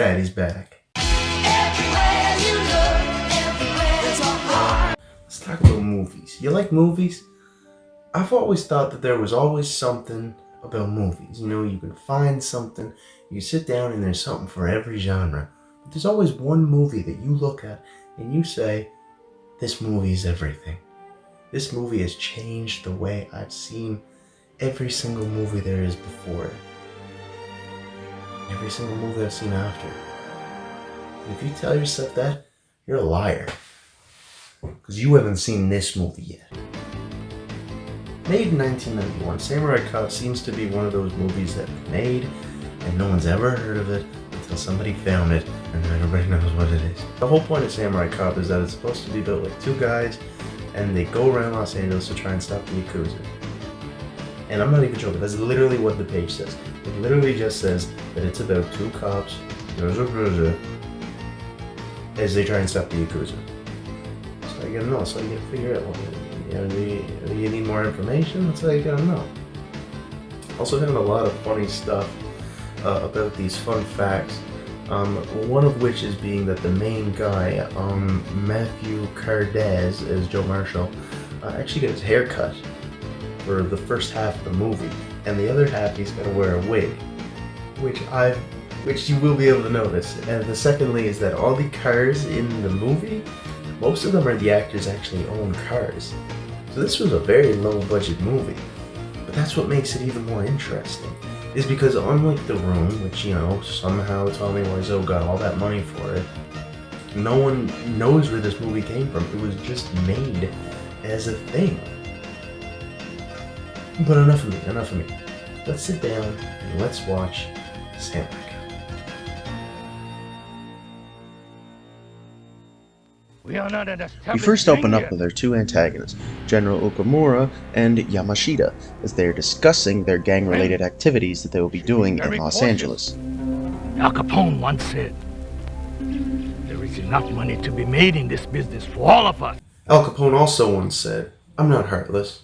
Daddy's back. Let's talk about movies. You like movies? I've always thought that there was always something about movies. You know, you can find something, you sit down and there's something for every genre. But there's always one movie that you look at and you say, this movie is everything. This movie has changed the way I've seen every single movie there is before it. Every single movie I've seen after. And if you tell yourself that, you're a liar. Because you haven't seen this movie yet. Made in 1991, Samurai Cop seems to be one of those movies that was made and no one's ever heard of it until somebody found it and then everybody knows what it is. The whole point of Samurai Cop is that it's supposed to be about like two guys and they go around Los Angeles to try and stop the Yakuza. And I'm not even joking, that's literally what the page says. It literally just says that it's about two cops as they try and stop the Yakuza. So you gotta know, so you gotta figure out, do you need more information? That's all you gotta know. Also found a lot of funny stuff about these fun facts. One of which is being that the main guy, Matthew Cardez, as Joe Marshall, actually got his hair cut for the first half of the movie, and the other half he's gonna wear a wig, which you will be able to notice. And the secondly is that all the cars in the movie, most of them are the actors actually own cars. So this was a very low budget movie, but that's what makes it even more interesting. Is because unlike The Room, which, you know, somehow Tommy Wiseau got all that money for it, no one knows where this movie came from. It was just made as a thing. But enough of me. Let's sit down and let's watch Samurai Cop. We first open up with their two antagonists, General Okamura and Yamashita, as they are discussing their gang-related activities that they will be doing in Los Angeles. Al Capone once said, there is enough money to be made in this business for all of us. Al Capone also once said, I'm not heartless.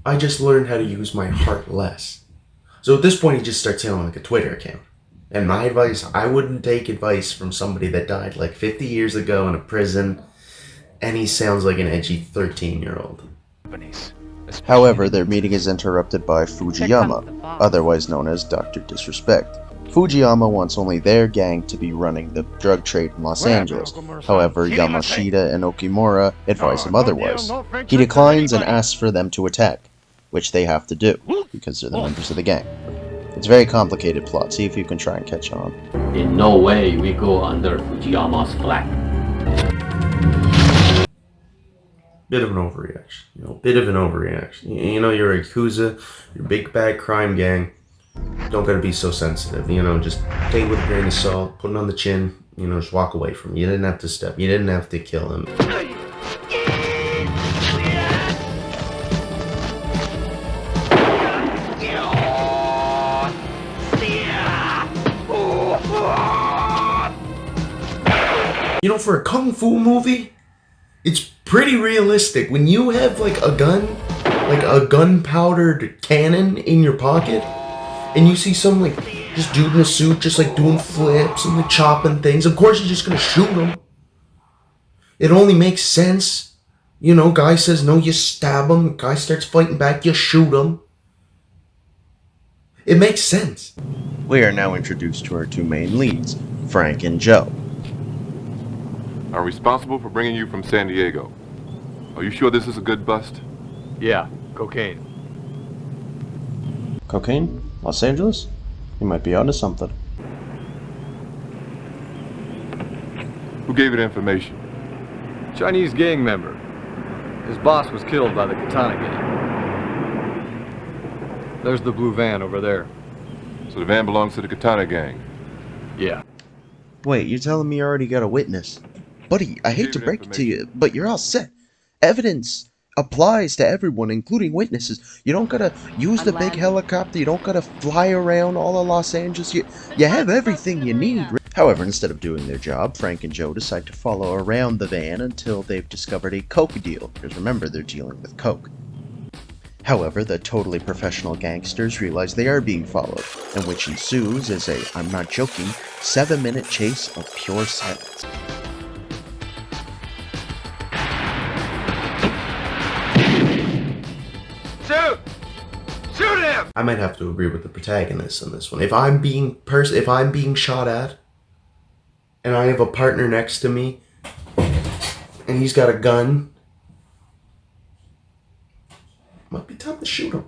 I just learned how to use my heart less. So at this point he just starts sounding like a Twitter account. And my advice, I wouldn't take advice from somebody that died like 50 years ago in a prison, and he sounds like an edgy 13-year-old. However, their meeting is interrupted by Fujiyama, otherwise known as Dr. Disrespect. Fujiyama wants only their gang to be running the drug trade in Los Angeles. However, Yamashita and Okimura advise him otherwise. He declines and asks for them to attack, which they have to do, because they're the members of the gang. It's a very complicated plot, see if you can try and catch on. In no way we go under Fujiyama's flag. Bit of an overreaction. You know, you're a Yakuza, you're a big bad crime gang. Don't gotta be so sensitive, just take it with a grain of salt, put it on the chin, just walk away from it. You didn't have to step, you didn't have to kill him. For a kung fu movie, it's pretty realistic. When you have like a gun, like a gunpowdered cannon in your pocket, and you see some like just dude in a suit just like doing flips and like chopping things, of course you're just gonna shoot him. It only makes sense. Guy says no, you stab him. Guy starts fighting back, you shoot him. It makes sense. We are now introduced to our two main leads, Frank and Joe. I'm responsible for bringing you from San Diego. Are you sure this is a good bust? Yeah, cocaine. Cocaine? Los Angeles? You might be onto something. Who gave you the information? Chinese gang member. His boss was killed by the Katana gang. There's the blue van over there. So the van belongs to the Katana gang? Yeah. Wait, you're telling me you already got a witness? Buddy, I hate to break it to you, but you're all set. Evidence applies to everyone, including witnesses. You don't gotta use the big helicopter, you don't gotta fly around all of Los Angeles, you have everything you need. However, instead of doing their job, Frank and Joe decide to follow around the van until they've discovered a coke deal, because remember, they're dealing with coke. However, the totally professional gangsters realize they are being followed, and which ensues is a, I'm not joking, 7-minute chase of pure silence. Shoot! Shoot him! I might have to agree with the protagonist on this one. If I'm being shot at, and I have a partner next to me, and he's got a gun, might be time to shoot him.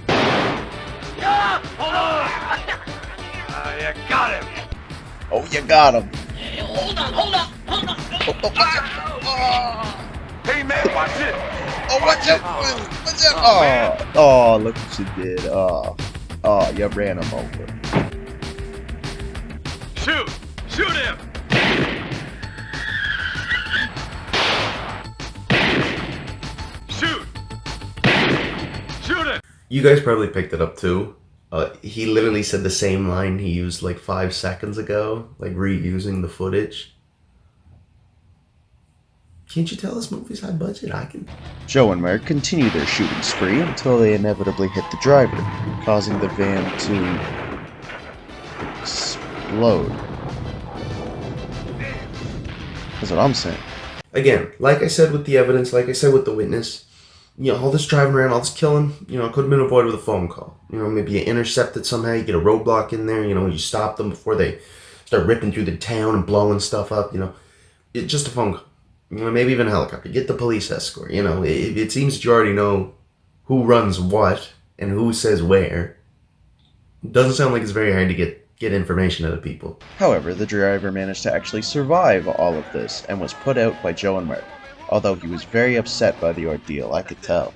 Ah! Hold on! You got him! Oh, you got him! Hold on. Hey man, watch it! Oh, watch out! Watch out! Oh, look what you did. Oh, you ran him over. Shoot! Shoot him! Shoot! Shoot him! You guys probably picked it up too. He literally said the same line he used like 5 seconds ago, like reusing the footage. Can't you tell this movie's high budget? I can. Joe and Mark continue their shooting spree until they inevitably hit the driver, causing the van to explode. That's what I'm saying. Again, like I said with the evidence, like I said with the witness, you know, all this driving around, all this killing, you know, could have been avoided with a phone call. You know, maybe you intercept it somehow, you get a roadblock in there, you know, you stop them before they start ripping through the town and blowing stuff up, you know. It's just a phone call. You know, maybe even a helicopter. Get the police escort. You know, it seems that you already know who runs what and who says where. It doesn't sound like it's very hard to get information out of people. However, the driver managed to actually survive all of this and was put out by Joe and Mark. Although he was very upset by the ordeal, I could tell.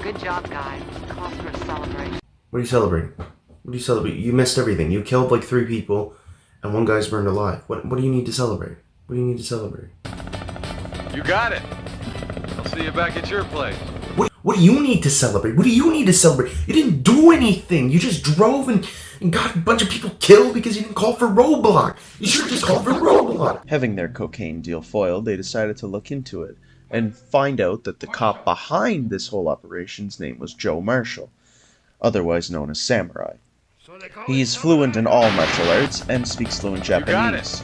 Good job, guys. Cause for a celebration. What are you celebrating? What do you celebrate? You missed everything. You killed like 3 people and 1 guy's burned alive. What do you need to celebrate? What do you need to celebrate? You got it. I'll see you back at your place. What do you need to celebrate? What do you need to celebrate? You didn't do anything. You just drove and got a bunch of people killed because you didn't call for roadblock. You should have just called for roadblock. Having their cocaine deal foiled, they decided to look into it and find out that the cop behind this whole operation's name was Joe Marshall, otherwise known as Samurai. He is fluent in all martial arts and speaks fluent Japanese.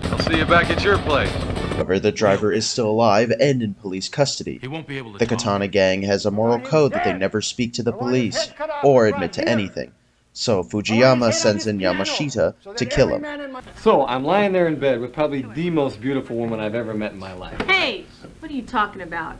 I'll see you back at your place. However, the driver is still alive and in police custody. He won't be able to The Katana Gang has a moral code that they never speak to the police or admit to anything. So Fujiyama sends in Yamashita to kill him. So, I'm lying there in bed with probably the most beautiful woman I've ever met in my life. Hey, what are you talking about?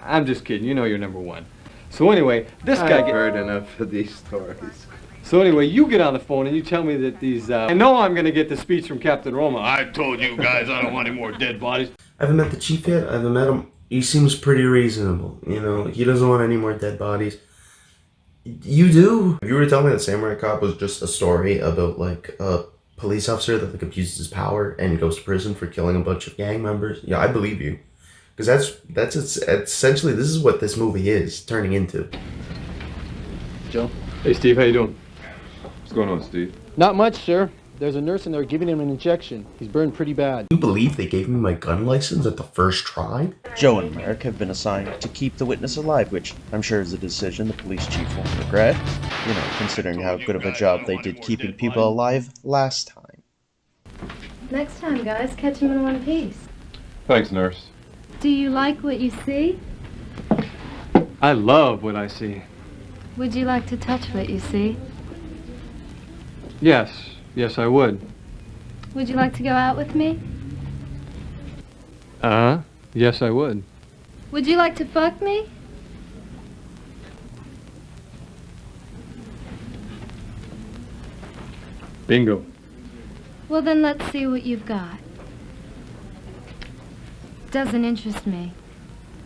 I'm just kidding. You know you're number 1. So anyway, this guy... I've heard enough of these stories. So anyway, you get on the phone and you tell me that these, I know I'm going to get the speech from Captain Roma. I told you guys I don't want any more dead bodies. I haven't met the chief yet. I haven't met him. He seems pretty reasonable. You know, he doesn't want any more dead bodies. You do. If you were to tell me that Samurai Cop was just a story about, like, a police officer that, like, abuses his power and goes to prison for killing a bunch of gang members, yeah, I believe you. Because that's essentially, this is what this movie is turning into. Joe? Hey, Steve, how you doing? What's going on, Steve? Not much, sir. There's a nurse in there giving him an injection. He's burned pretty bad. You believe they gave me my gun license at the first try? Joe and Mark have been assigned to keep the witness alive, which I'm sure is a decision the police chief won't regret. You know, considering how good of a job they did keeping people alive last time. Next time, guys, catch him in one piece. Thanks, nurse. Do you like what you see? I love what I see. Would you like to touch what you see? Yes. Yes, I would. Would you like to go out with me? Yes, I would. Would you like to fuck me? Bingo. Well, then let's see what you've got. Doesn't interest me.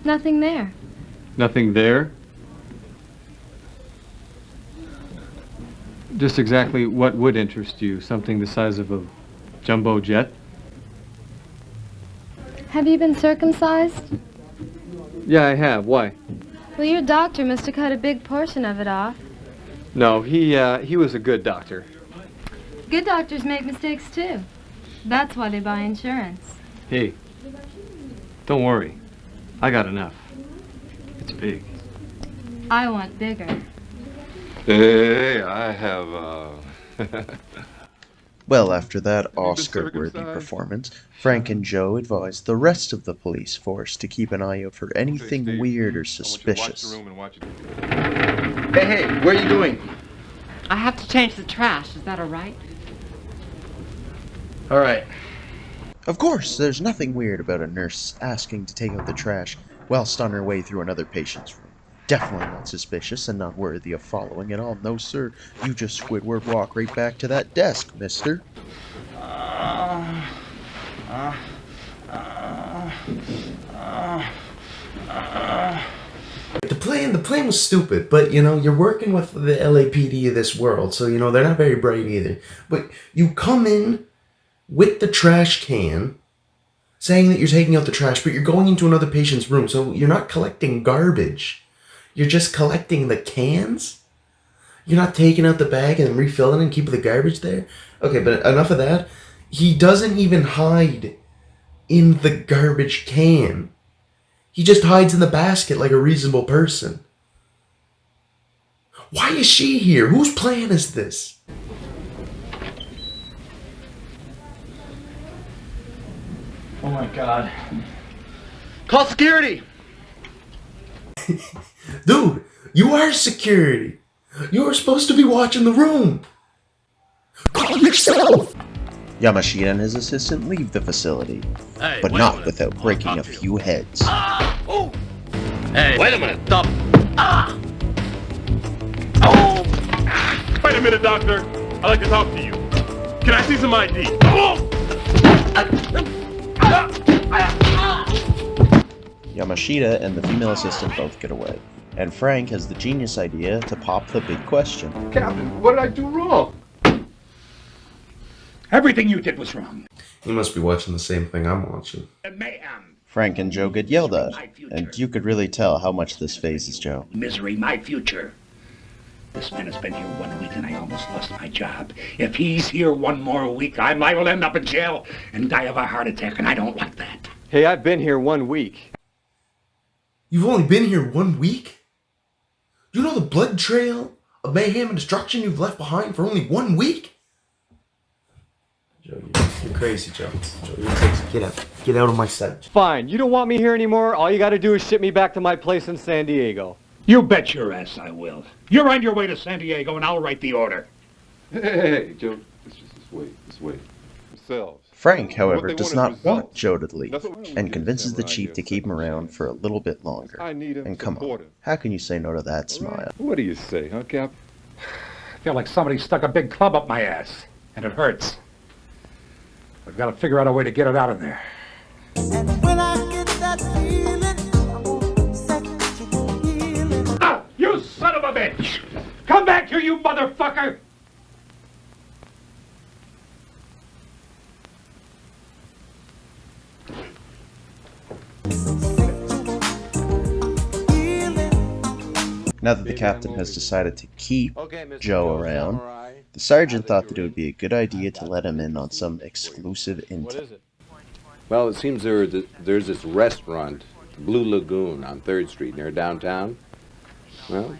Nothing there. Nothing there? Just exactly what would interest you? Something the size of a jumbo jet? Have you been circumcised? Yeah, I have. Why? Well, your doctor must have cut a big portion of it off. No, he was a good doctor. Good doctors make mistakes, too. That's why they buy insurance. Hey, don't worry. I got enough. It's big. I want bigger. Hey, I have, Well, after that Oscar-worthy performance, Frank and Joe advised the rest of the police force to keep an eye out for anything weird or suspicious. Hey, where are you going? I have to change the trash. Is that all right? All right. Of course, there's nothing weird about a nurse asking to take out the trash whilst on her way through another patient's room. Definitely not suspicious and not worthy of following at all. No, sir. You just Squidward walk right back to that desk, mister. The plan was stupid, but you know, you're working with the LAPD of this world, so you know, they're not very bright either. But you come in with the trash can, saying that you're taking out the trash, but you're going into another patient's room, so you're not collecting garbage. You're just collecting the cans? You're not taking out the bag and refilling it and keeping the garbage there? Okay, but enough of that. He doesn't even hide in the garbage can. He just hides in the basket like a reasonable person. Why is she here? Whose plan is this? Oh my God. Call security! Dude, you are security. You are supposed to be watching the room. Call yourself. Yamashita and his assistant leave the facility, but not without breaking a few heads. Hey, wait a minute, stop. Wait a minute, doctor. I'd like to talk to you. Can I see some ID? Yamashita and the female assistant both get away, and Frank has the genius idea to pop the big question. Captain, what did I do wrong? Everything you did was wrong. You must be watching the same thing I'm watching. Mayhem. Frank and Joe get yelled at, and you could really tell how much this phases Joe. Misery, my future. This man has been here 1 week and I almost lost my job. If he's here one more week, I might will end up in jail and die of a heart attack, and I don't like that. Hey, I've been here 1 week. You've only been here 1 week? You know the blood trail of mayhem and destruction you've left behind for only 1 week? Joe, you're crazy, Joe. Joe, you're crazy. Get out. Get out of my sight. Fine, you don't want me here anymore? All you gotta do is ship me back to my place in San Diego. You bet your ass I will. You're on your way to San Diego and I'll write the order. Hey, Joe, let's wait. Themselves. Frank, however, What they does want not is want results. Joe to leave, That's what we and need. convinces the That's chief what to I keep him get. around for a little bit longer. I need him And come on, supportive. how can you say no to that smile? What do you say, huh, Cap? I feel like somebody stuck a big club up my ass, and it hurts. I've got to figure out a way to get it out of there. Ah, you son of a bitch! Come back here, you motherfucker! Now that the captain has decided to keep Joe around, the sergeant thought that it would be a good idea to let him in on some exclusive intel. Well, it seems there's this restaurant, Blue Lagoon, on 3rd Street near downtown. Well,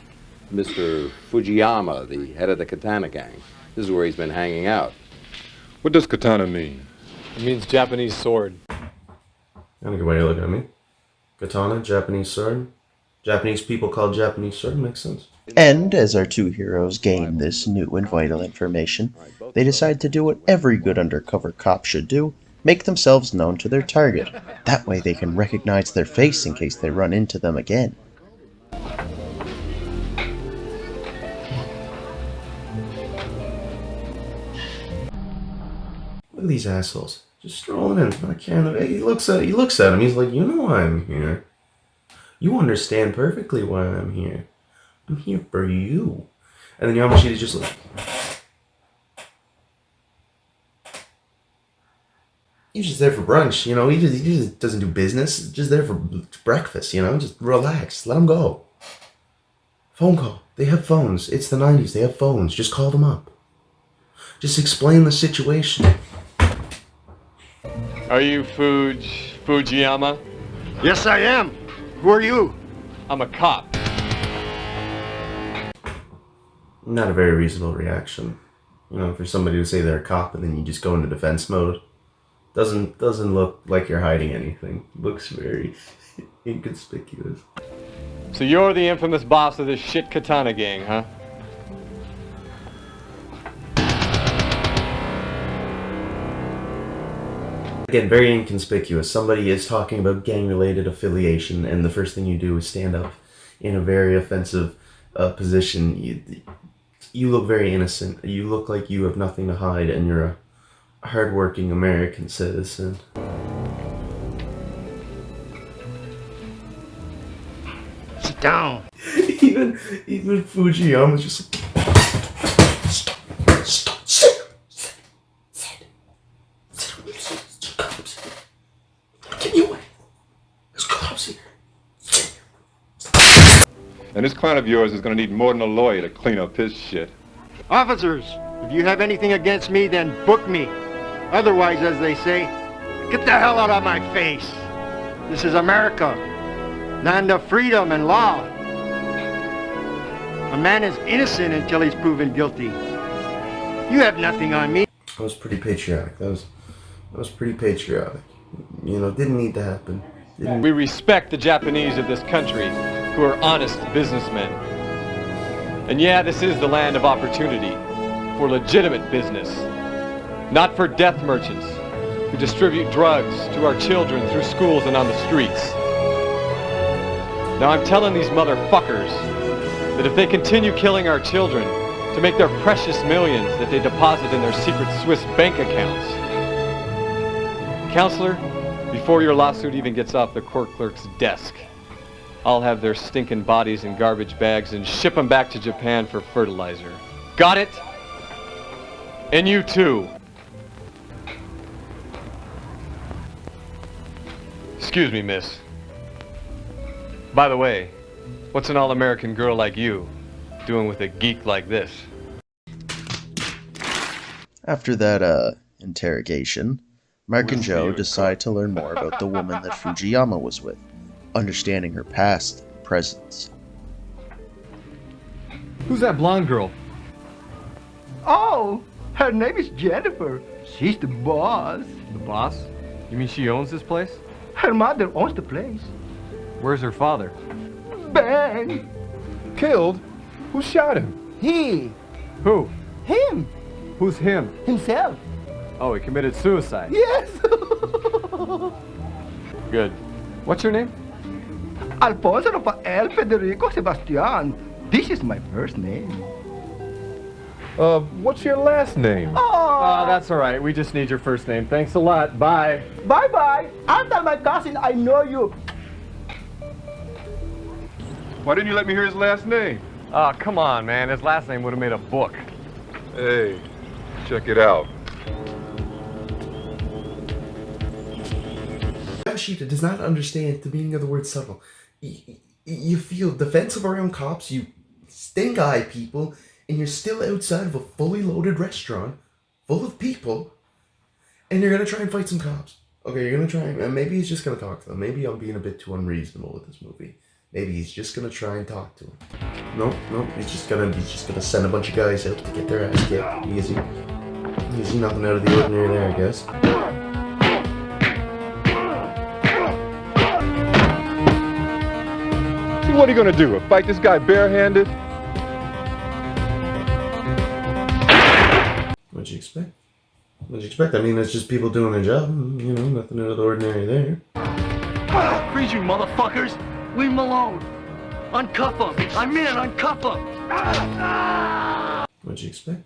Mr. Fujiyama, the head of the Katana gang, this is where he's been hanging out. What does katana mean? It means Japanese sword. Not a good way to look at me. Katana, Japanese sword. Japanese people call Japanese sword. Makes sense. And as our two heroes gain this new and vital information, they decide to do what every good undercover cop should do: make themselves known to their target. That way they can recognize their face in case they run into them again. Look at these assholes. Just strolling in. Not caring. He looks at him. He's like, you know why I'm here. You understand perfectly why I'm here. I'm here for you. And then Yamashita's just like, he's just there for brunch, you know. He just doesn't do business. He's just there for breakfast, you know. Just relax. Let him go. Phone call. They have phones. It's the 90s. They have phones. Just call them up. Just explain the situation. Are you Fujiyama? Yes, I am. Who are you? I'm a cop. Not a very reasonable reaction. You know, for somebody to say they're a cop and then you just go into defense mode. Doesn't look like you're hiding anything. Looks very inconspicuous. So you're the infamous boss of this shit Katana gang, huh? Again, very inconspicuous. Somebody is talking about gang-related affiliation, and the first thing you do is stand up in a very offensive position. You look very innocent. You look like you have nothing to hide, and you're a hardworking American citizen. Sit down. even Fujiyama's just like, stop, sit. Cops. Get you away. There's cops here. And this client of yours is gonna need more than a lawyer to clean up his shit. Officers, if you have anything against me, then book me. Otherwise, as they say, get the hell out of my face. This is America, land of freedom and law. A man is innocent until he's proven guilty. You have nothing on me. That was pretty patriotic. That was pretty patriotic. You know, didn't need to happen. We respect the Japanese of this country, who are honest businessmen. And yeah, this is the land of opportunity for legitimate business, not for death merchants who distribute drugs to our children through schools and on the streets. Now I'm telling these motherfuckers that if they continue killing our children to make their precious millions that they deposit in their secret Swiss bank accounts, Counselor, before your lawsuit even gets off the court clerk's desk, I'll have their stinking bodies in garbage bags and ship them back to Japan for fertilizer. Got it? And you too. Excuse me, miss. By the way, what's an all-American girl like you doing with a geek like this? After that, interrogation, Mark and Joe decide to learn more about the woman that Fujiyama was with, understanding her past and presence. Who's that blonde girl? Oh, her name is Jennifer. She's the boss. The boss? You mean she owns this place? Her mother owns the place. Where's her father? Ben. Killed? Who shot him? He. Who? Him. Who's him? Himself. Oh, he committed suicide. Yes. Good. What's your name? Alfonso Rafael Federico Sebastian. This is my first name. What's your last name? Oh, That's all right. We just need your first name. Thanks a lot. Bye. Bye-bye. After my cousin, I know you. Why didn't you let me hear his last name? Oh, come on, man. His last name would have made a book. Hey, check it out. Yamashita does not understand the meaning of the word subtle. You feel defensive around cops, you stink-eye people, and you're still outside of a fully loaded restaurant full of people, and you're gonna try and fight some cops. Okay, you're gonna try and maybe he's just gonna talk to them. Maybe I'm being a bit too unreasonable with this movie. Maybe he's just gonna try and talk to him. No, he's just gonna send a bunch of guys out to get their ass kicked. Easy, nothing out of the ordinary there, I guess. So what are you gonna do? Fight this guy barehanded? What'd you expect? What'd you expect? I mean, it's just people doing their job. You know, nothing out of the ordinary there. Freeze you motherfuckers. Leave him alone. Uncuff him. I mean it, uncuff him. What'd you expect?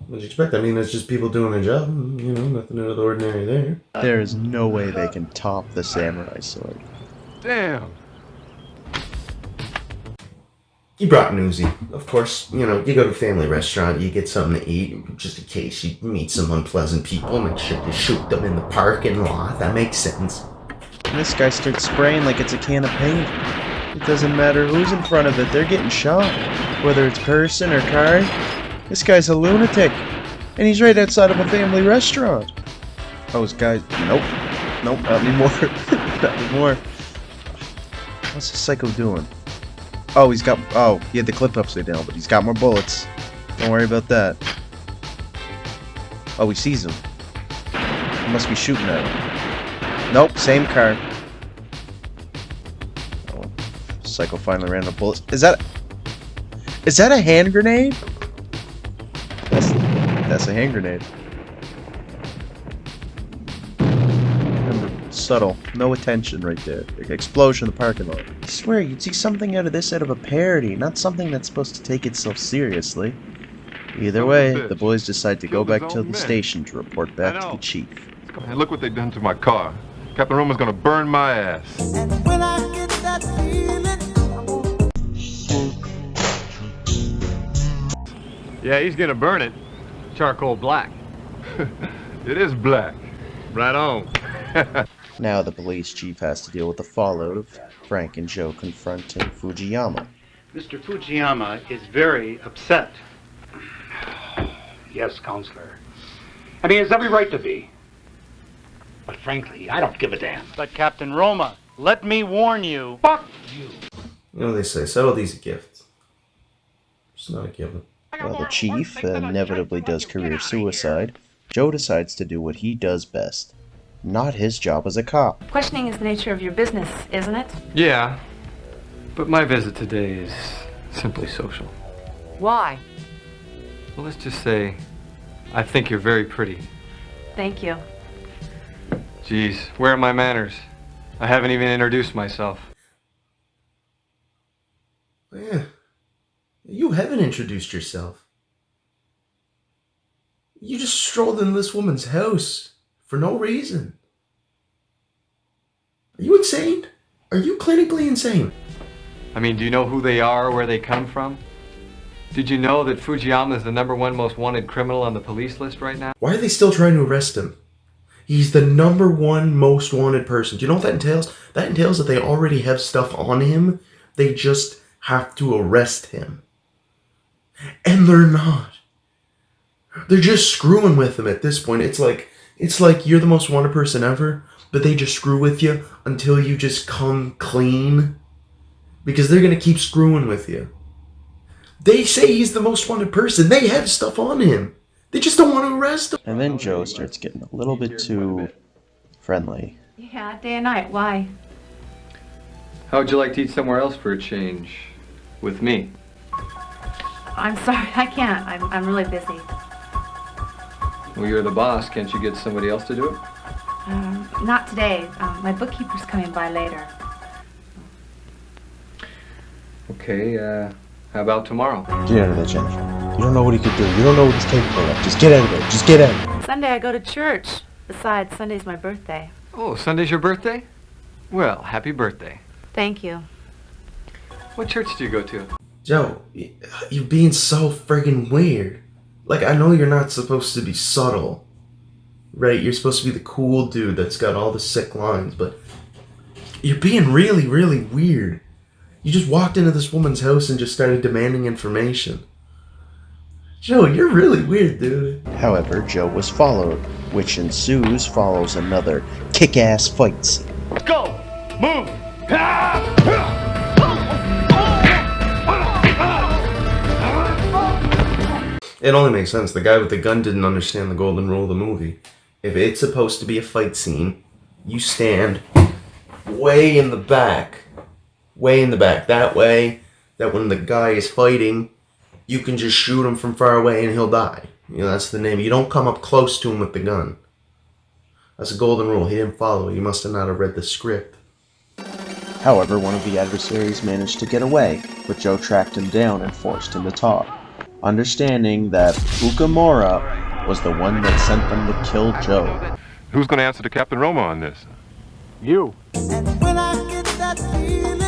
What'd you expect? I mean, it's just people doing their job. You know, nothing out of the ordinary there. There is no way they can top the samurai sword. Damn. You brought an Uzi. Of course, you know, you go to a family restaurant, you get something to eat, just in case you meet some unpleasant people, make sure you shoot them in the parking lot. That makes sense. And this guy starts spraying like it's a can of paint. It doesn't matter who's in front of it, they're getting shot. Whether it's person or car. This guy's a lunatic. And he's right outside of a family restaurant. Oh, this guy... Nope, not anymore. Not anymore. What's this psycho doing? Oh, he had the clip upside down, but he's got more bullets. Don't worry about that. Oh, he sees him. He must be shooting at him. Nope, same car. Oh, Psycho finally ran a bullet. Is that a hand grenade? That's a hand grenade. Remember, subtle, no attention right there. Explosion in the parking lot. I swear, you'd see something out of a parody, not something that's supposed to take itself seriously. Either way, the boys decide to go back to the station to report back to the chief. Hey, look what they've done to my car. Captain Roman's gonna burn my ass. And when I get that feeling, Yeah, he's gonna burn it. Charcoal black. It is black. Right on. Now the police chief has to deal with the fallout of Frank and Joe confronting Fujiyama. Mr. Fujiyama is very upset. Yes, Counselor. And he has every right to be. But frankly, I don't give a damn. But Captain Roma, let me warn you. Fuck you. You know what they say, subtlety's a gift. It's not a given. While the chief inevitably does career suicide, Joe decides to do what he does best. Not his job as a cop. Questioning is the nature of your business, isn't it? Yeah, but my visit today is simply social. Why? Well, let's just say, I think you're very pretty. Thank you. Geez, where are my manners? I haven't even introduced myself. Yeah. You haven't introduced yourself. You just strolled into this woman's house for no reason. Are you insane? Are you clinically insane? I mean, do you know who they are, where they come from? Did you know that Fujiyama is the #1 most wanted criminal on the police list right now? Why are they still trying to arrest him? He's the #1 most wanted person. Do you know what that entails? That entails that they already have stuff on him. They just have to arrest him. And they're not. They're just screwing with him at this point. It's like you're the most wanted person ever, but they just screw with you until you just come clean. Because they're going to keep screwing with you. They say he's the most wanted person. They have stuff on him. They just don't want to arrest him. And then Joe starts getting a little bit too friendly. Yeah, day and night. Why? How would you like to eat somewhere else for a change? With me? I'm sorry, I can't. I'm really busy. Well, you're the boss. Can't you get somebody else to do it? Not today. My bookkeeper's coming by later. Okay, how about tomorrow? Get out of there, Jennifer. You don't know what he could do. You don't know what he's capable of. Just get out of there. Just get out. Sunday I go to church. Besides, Sunday's my birthday. Oh, Sunday's your birthday? Well, happy birthday. Thank you. What church do you go to? Joe, you're being so friggin' weird. Like, I know you're not supposed to be subtle, right? You're supposed to be the cool dude that's got all the sick lines, but you're being really, really weird. You just walked into this woman's house and just started demanding information. Joe, you're really weird, dude. However, Joe was followed, which ensues follows another kick-ass fight scene. Go! Move! It only makes sense. The guy with the gun didn't understand the golden rule of the movie. If it's supposed to be a fight scene, you stand way in the back. Way in the back. That way, that when the guy is fighting, you can just shoot him from far away and he'll die. You know, that's the name. You don't come up close to him with the gun. That's a golden rule. He didn't follow it. He must have not have read the script. However, one of the adversaries managed to get away, but Joe tracked him down and forced him to talk, understanding that Ukamura was the one that sent them to kill Joe. Who's going to answer to Captain Roma on this? You. and when I get that feeling,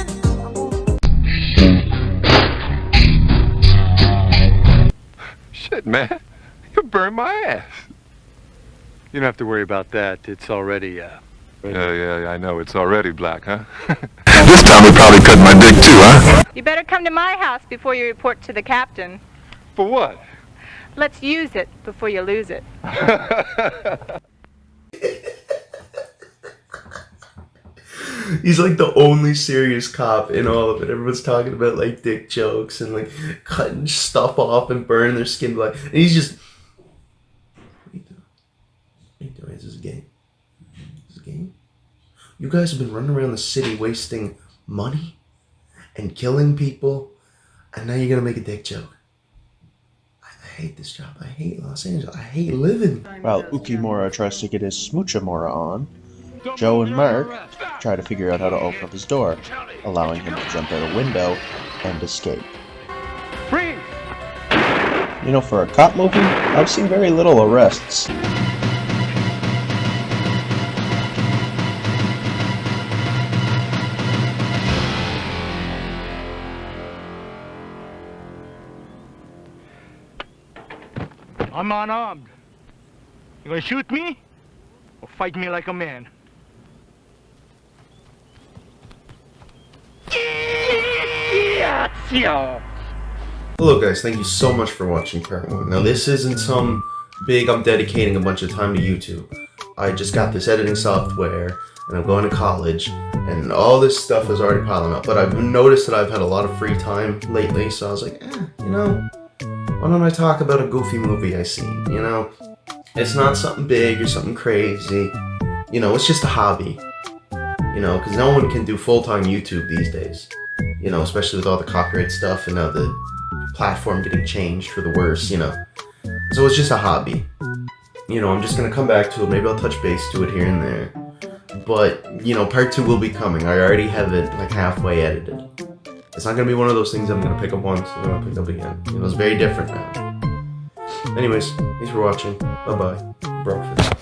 Shit, man. You burned my ass. You don't have to worry about that. It's already, Yeah, I know. It's already black, huh? This time we probably cut my dick too, huh? You better come to my house before you report to the captain. For what? Let's use it before you lose it. He's like the only serious cop in all of it. Everyone's talking about like dick jokes and like cutting stuff off and burning their skin black. And he's just, what are you doing? What are you doing? Is this a game? Is this a game? You guys have been running around the city wasting money and killing people, and now you're gonna make a dick joke. I hate this job. I hate Los Angeles. I hate living. While Ukimura tries to get his Smoochimura on, Joe and Mark try to figure out how to open up his door, allowing him to jump out a window and escape. Freeze! You know, for a cop movie, I've seen very little arrests. I'm unarmed. You gonna shoot me? Or fight me like a man? Hello guys, thank you so much for watching part 1. Now this isn't some big, I'm dedicating a bunch of time to YouTube. I just got this editing software, and I'm going to college, and all this stuff is already piling up. But I've noticed that I've had a lot of free time lately, so I was like, you know, why don't I talk about a goofy movie I see, you know? It's not something big or something crazy, you know, it's just a hobby. You know, because no one can do full-time YouTube these days. You know, especially with all the copyright stuff and now the platform getting changed for the worse, you know. So it's just a hobby. You know, I'm just going to come back to it. Maybe I'll touch base to it here and there. But, you know, part 2 will be coming. I already have it, like, halfway edited. It's not going to be one of those things I'm going to pick up once and then I'll pick up again. You know, it's very different now. Anyways, thanks for watching. Bye-bye. Breakfast.